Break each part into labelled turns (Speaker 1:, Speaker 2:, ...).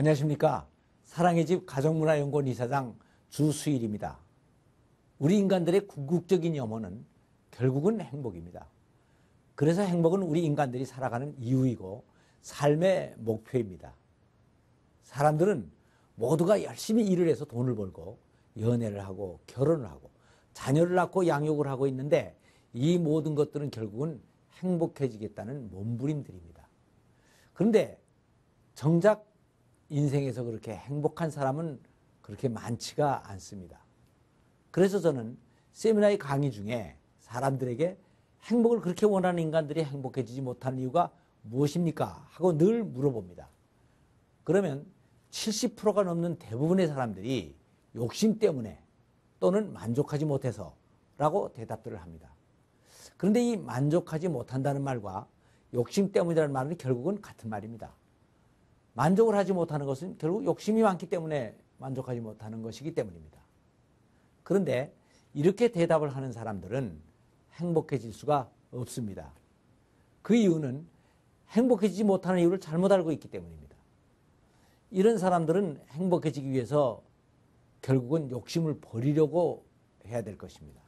Speaker 1: 안녕하십니까. 사랑의 집 가정문화연구원 이사장 주수일입니다. 우리 인간들의 궁극적인 염원은 결국은 행복입니다. 그래서 행복은 우리 인간들이 살아가는 이유이고 삶의 목표입니다. 사람들은 모두가 열심히 일을 해서 돈을 벌고 연애를 하고 결혼을 하고 자녀를 낳고 양육을 하고 있는데 이 모든 것들은 결국은 행복해지겠다는 몸부림들입니다. 그런데 정작 인생에서 그렇게 행복한 사람은 그렇게 많지가 않습니다. 그래서 저는 세미나의 강의 중에 사람들에게 행복을 그렇게 원하는 인간들이 행복해지지 못하는 이유가 무엇입니까? 하고 늘 물어봅니다. 그러면 70%가 넘는 대부분의 사람들이 욕심 때문에 또는 만족하지 못해서 라고 대답들을 합니다. 그런데 이 만족하지 못한다는 말과 욕심 때문이라는 말은 결국은 같은 말입니다. 만족을 하지 못하는 것은 결국 욕심이 많기 때문에 만족하지 못하는 것이기 때문입니다. 그런데 이렇게 대답을 하는 사람들은 행복해질 수가 없습니다. 그 이유는 행복해지지 못하는 이유를 잘못 알고 있기 때문입니다. 이런 사람들은 행복해지기 위해서 결국은 욕심을 버리려고 해야 될 것입니다.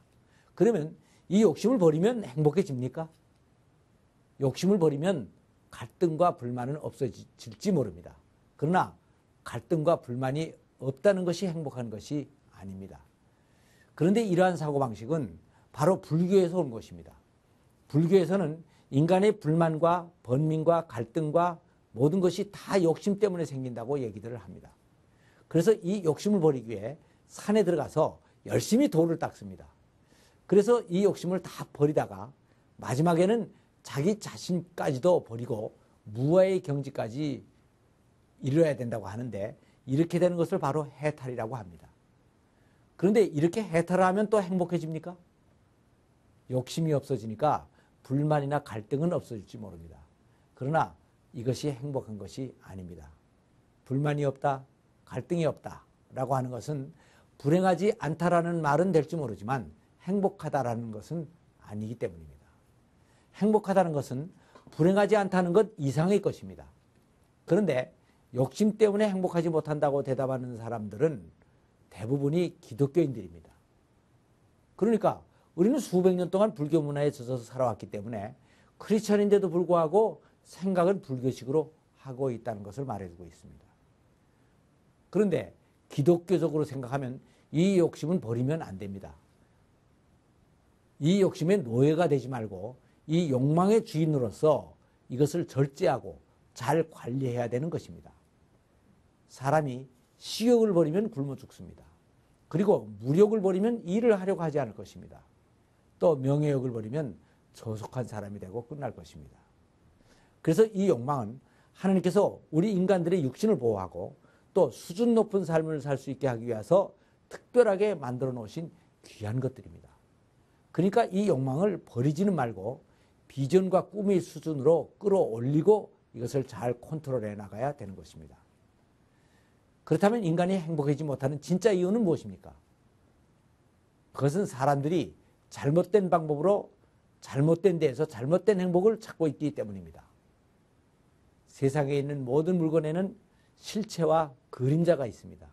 Speaker 1: 그러면 이 욕심을 버리면 행복해집니까? 욕심을 버리면 갈등과 불만은 없어질지 모릅니다. 그러나 갈등과 불만이 없다는 것이 행복한 것이 아닙니다. 그런데 이러한 사고방식은 바로 불교에서 온 것입니다. 불교에서는 인간의 불만과 번민과 갈등과 모든 것이 다 욕심 때문에 생긴다고 얘기들을 합니다. 그래서 이 욕심을 버리기 위해 산에 들어가서 열심히 돌을 닦습니다. 그래서 이 욕심을 다 버리다가 마지막에는 자기 자신까지도 버리고 무아의 경지까지 이르러야 된다고 하는데 이렇게 되는 것을 바로 해탈이라고 합니다. 그런데 이렇게 해탈을 하면 또 행복해집니까? 욕심이 없어지니까 불만이나 갈등은 없어질지 모릅니다. 그러나 이것이 행복한 것이 아닙니다. 불만이 없다, 갈등이 없다 라고 하는 것은 불행하지 않다라는 말은 될지 모르지만 행복하다라는 것은 아니기 때문입니다. 행복하다는 것은 불행하지 않다는 것 이상의 것입니다. 그런데 욕심 때문에 행복하지 못한다고 대답하는 사람들은 대부분이 기독교인들입니다. 그러니까 우리는 수백 년 동안 불교 문화에 젖어서 살아왔기 때문에 크리스천인데도 불구하고 생각은 불교식으로 하고 있다는 것을 말해주고 있습니다. 그런데 기독교적으로 생각하면 이 욕심은 버리면 안 됩니다. 이 욕심의 노예가 되지 말고 이 욕망의 주인으로서 이것을 절제하고 잘 관리해야 되는 것입니다. 사람이 식욕을 버리면 굶어 죽습니다. 그리고 무욕을 버리면 일을 하려고 하지 않을 것입니다. 또 명예욕을 버리면 조속한 사람이 되고 끝날 것입니다. 그래서 이 욕망은 하나님께서 우리 인간들의 육신을 보호하고 또 수준 높은 삶을 살 수 있게 하기 위해서 특별하게 만들어 놓으신 귀한 것들입니다. 그러니까 이 욕망을 버리지는 말고 비전과 꿈의 수준으로 끌어올리고 이것을 잘 컨트롤해 나가야 되는 것입니다. 그렇다면 인간이 행복하지 못하는 진짜 이유는 무엇입니까? 그것은 사람들이 잘못된 방법으로 잘못된 데에서 잘못된 행복을 찾고 있기 때문입니다. 세상에 있는 모든 물건에는 실체와 그림자가 있습니다.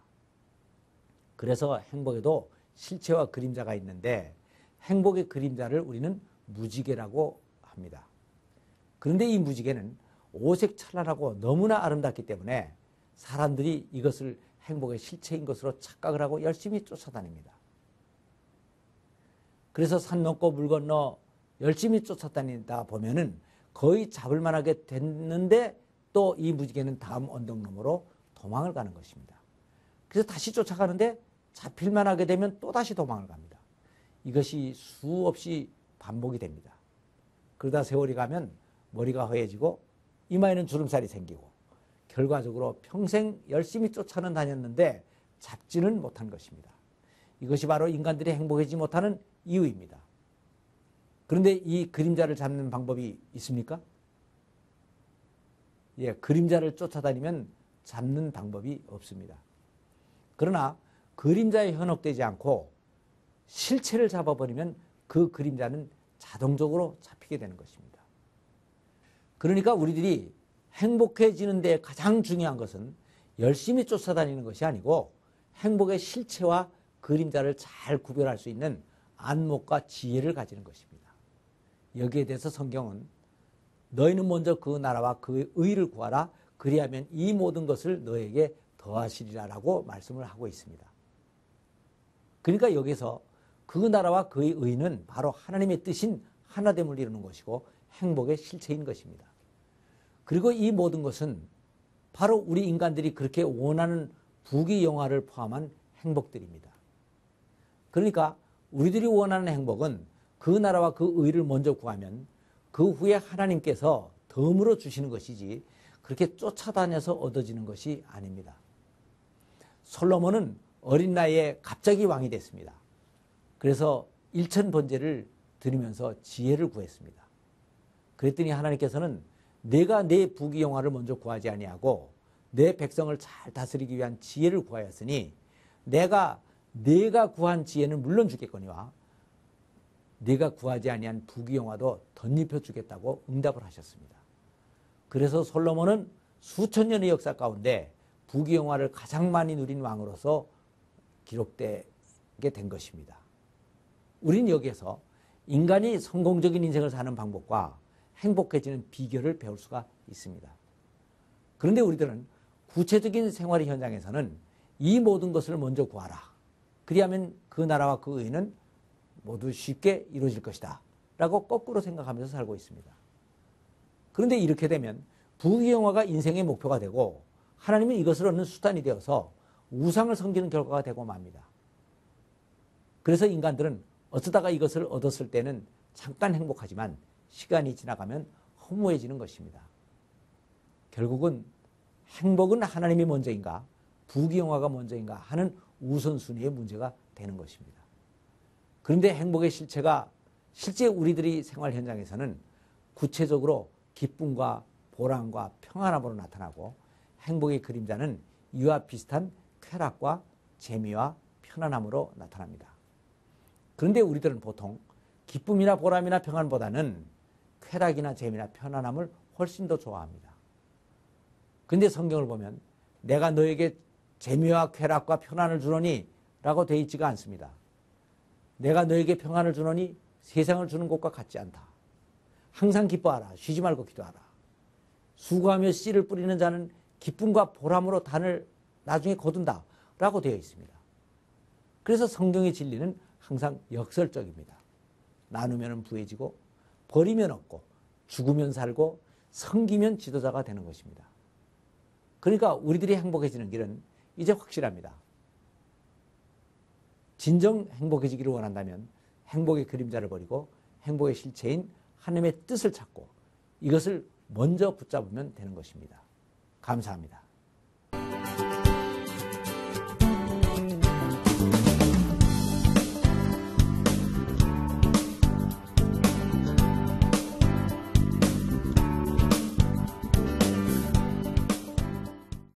Speaker 1: 그래서 행복에도 실체와 그림자가 있는데 행복의 그림자를 우리는 무지개라고 합니다. 그런데 이 무지개는 오색찬란하고 너무나 아름답기 때문에 사람들이 이것을 행복의 실체인 것으로 착각을 하고 열심히 쫓아다닙니다. 그래서 산 넘고 물 건너 열심히 쫓아다니다 보면은 거의 잡을 만하게 됐는데 또 이 무지개는 다음 언덕 너머로 도망을 가는 것입니다. 그래서 다시 쫓아가는데 잡힐 만하게 되면 또 다시 도망을 갑니다. 이것이 수없이 반복이 됩니다. 그러다 세월이 가면 머리가 허해지고 이마에는 주름살이 생기고 결과적으로 평생 열심히 쫓아는 다녔는데 잡지는 못한 것입니다. 이것이 바로 인간들이 행복해지지 못하는 이유입니다. 그런데 이 그림자를 잡는 방법이 있습니까? 그림자를 쫓아다니면 잡는 방법이 없습니다. 그러나 그림자에 현혹되지 않고 실체를 잡아버리면 그 그림자는 자동적으로 잡히게 되는 것입니다. 그러니까 우리들이 행복해지는 데 가장 중요한 것은 열심히 쫓아다니는 것이 아니고 행복의 실체와 그림자를 잘 구별할 수 있는 안목과 지혜를 가지는 것입니다. 여기에 대해서 성경은 너희는 먼저 그 나라와 그의 의를 구하라. 그리하면 이 모든 것을 너에게 더하시리라 라고 말씀을 하고 있습니다. 그러니까 여기서 그 나라와 그의 의는 바로 하나님의 뜻인 하나됨을 이루는 것이고 행복의 실체인 것입니다. 그리고 이 모든 것은 바로 우리 인간들이 그렇게 원하는 부귀영화를 포함한 행복들입니다. 그러니까 우리들이 원하는 행복은 그 나라와 그 의를 먼저 구하면 그 후에 하나님께서 덤으로 주시는 것이지 그렇게 쫓아다녀서 얻어지는 것이 아닙니다. 솔로몬은 어린 나이에 갑자기 왕이 됐습니다. 그래서 일천번제를 드리면서 지혜를 구했습니다. 그랬더니 하나님께서는 내가 내 부귀영화를 먼저 구하지 아니하고 내 백성을 잘 다스리기 위한 지혜를 구하였으니 내가 구한 지혜는 물론 주겠거니와 네가 구하지 아니한 부귀영화도 덧입혀 주겠다고 응답을 하셨습니다. 그래서 솔로몬은 수천 년의 역사 가운데 부귀영화를 가장 많이 누린 왕으로서 기록되게 된 것입니다. 우린 여기에서 인간이 성공적인 인생을 사는 방법과 행복해지는 비결을 배울 수가 있습니다. 그런데 우리들은 구체적인 생활의 현장에서는 이 모든 것을 먼저 구하라. 그리하면 그 나라와 그 의는 모두 쉽게 이루어질 것이다 라고 거꾸로 생각하면서 살고 있습니다. 그런데 이렇게 되면 부귀영화가 인생의 목표가 되고 하나님은 이것을 얻는 수단이 되어서 우상을 섬기는 결과가 되고 맙니다. 그래서 인간들은 어쩌다가 이것을 얻었을 때는 잠깐 행복하지만 시간이 지나가면 허무해지는 것입니다. 결국은 행복은 하나님이 먼저인가 부귀영화가 먼저인가 하는 우선순위의 문제가 되는 것입니다. 그런데 행복의 실체가 실제 우리들이 생활 현장에서는 구체적으로 기쁨과 보람과 평안함으로 나타나고 행복의 그림자는 이와 비슷한 쾌락과 재미와 편안함으로 나타납니다. 그런데 우리들은 보통 기쁨이나 보람이나 평안보다는 쾌락이나 재미나 편안함을 훨씬 더 좋아합니다. 그런데 성경을 보면 내가 너에게 재미와 쾌락과 편안을 주노니 라고 되어 있지가 않습니다. 내가 너에게 평안을 주노니 세상을 주는 것과 같지 않다. 항상 기뻐하라. 쉬지 말고 기도하라. 수고하며 씨를 뿌리는 자는 기쁨과 보람으로 단을 나중에 거둔다 라고 되어 있습니다. 그래서 성경의 진리는 항상 역설적입니다. 나누면 부해지고 버리면 얻고 죽으면 살고 섬기면 지도자가 되는 것입니다. 그러니까 우리들이 행복해지는 길은 이제 확실합니다. 진정 행복해지기를 원한다면 행복의 그림자를 버리고 행복의 실체인 하나님의 뜻을 찾고 이것을 먼저 붙잡으면 되는 것입니다. 감사합니다.